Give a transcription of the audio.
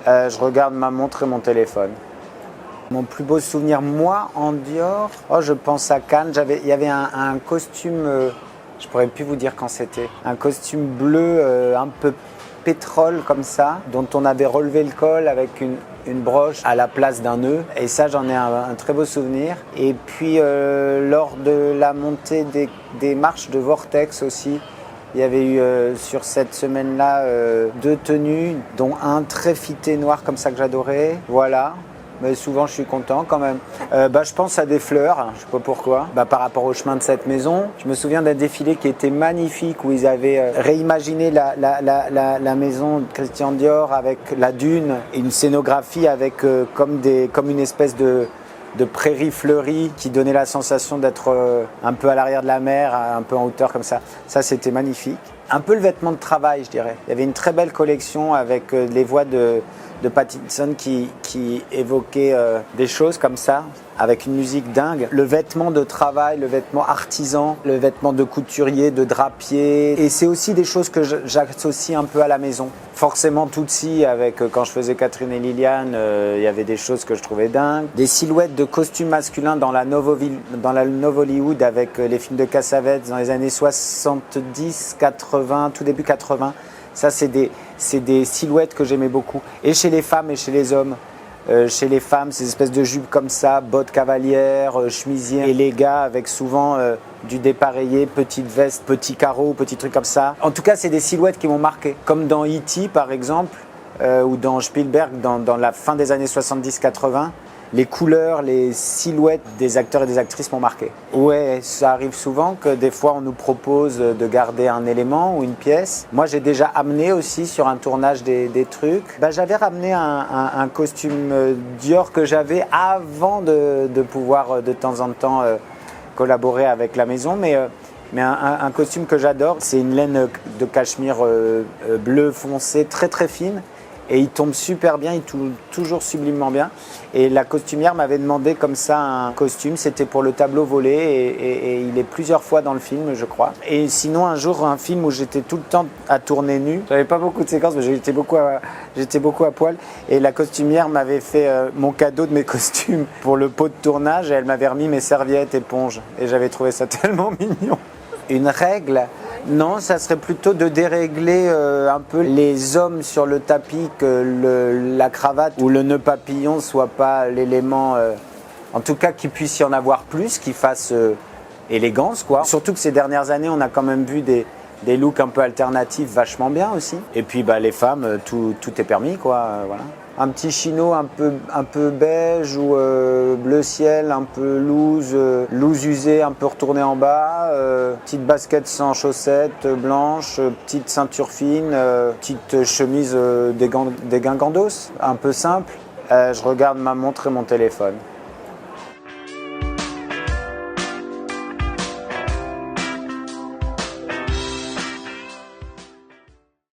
Je regarde ma montre et mon téléphone. Mon plus beau souvenir, moi, en Dior, je pense à Cannes. Il y avait un costume, je pourrais plus vous dire quand c'était, un costume bleu un peu pétrole comme ça, dont on avait relevé le col avec une broche à la place d'un nœud. Et ça, j'en ai un très beau souvenir. Et puis, lors de la montée des marches de Vortex aussi, il y avait eu sur cette semaine-là 2 tenues, dont un très fité noir comme ça que j'adorais. Voilà. Mais souvent, je suis content quand même. Je pense à des fleurs, je ne sais pas pourquoi. Par rapport au chemin de cette maison, je me souviens d'un défilé qui était magnifique où ils avaient réimaginé la maison de Christian Dior avec la dune et une scénographie avec comme une espèce de prairie fleurie qui donnait la sensation d'être un peu à l'arrière de la mer, un peu en hauteur comme ça. Ça, c'était magnifique. Un peu le vêtement de travail, je dirais. Il y avait une très belle collection avec les voix de Pattinson qui évoquait des choses comme ça, avec une musique dingue. Le vêtement de travail, le vêtement artisan, le vêtement de couturier, de drapier. Et c'est aussi des choses que j'associe un peu à la maison. Forcément Tootsie, quand je faisais Catherine et Liliane, il y avait des choses que je trouvais dingues. Des silhouettes de costumes masculins dans la Novo Hollywood avec les films de Cassavetes dans les années 70, 80, tout début 80. Ça, c'est des silhouettes que j'aimais beaucoup. Et chez les femmes et chez les hommes. Chez les femmes, ces espèces de jupes comme ça, bottes cavalières, chemisiers. Et les gars avec souvent du dépareillé, petite veste, petits carreaux, petits trucs comme ça. En tout cas, c'est des silhouettes qui m'ont marqué. Comme dans E.T. par exemple, ou dans Spielberg, dans la fin des années 70-80. Les couleurs, les silhouettes des acteurs et des actrices m'ont marqué. Ouais, ça arrive souvent que des fois on nous propose de garder un élément ou une pièce. Moi j'ai déjà amené aussi sur un tournage des trucs. J'avais ramené un costume Dior que j'avais avant de pouvoir de temps en temps collaborer avec la maison. Mais un costume que j'adore, c'est une laine de cachemire bleu foncé, très très fine. Et il tombe super bien, il tombe toujours sublimement bien. Et la costumière m'avait demandé comme ça un costume, c'était pour le tableau volé et il est plusieurs fois dans le film, je crois. Et sinon, un jour, un film où j'étais tout le temps à tourner nu. J'avais pas beaucoup de séquences, mais j'étais beaucoup à poil. Et la costumière m'avait fait mon cadeau de mes costumes pour le pot de tournage et elle m'avait remis mes serviettes éponges. Et j'avais trouvé ça tellement mignon. Une règle? Non, ça serait plutôt de dérégler un peu les hommes sur le tapis, que la cravate ou le nœud papillon soit pas l'élément, en tout cas qu'il puisse y en avoir plus, qui fasse élégance quoi. Surtout que ces dernières années, on a quand même vu des looks un peu alternatifs vachement bien aussi. Et puis les femmes, tout est permis quoi, voilà. Un petit chino un peu beige ou bleu ciel, un peu loose usé, un peu retourné en bas, petite basket sans chaussettes blanches, petite ceinture fine, petite chemise des guingandos, un peu simple. Je regarde ma montre et mon téléphone.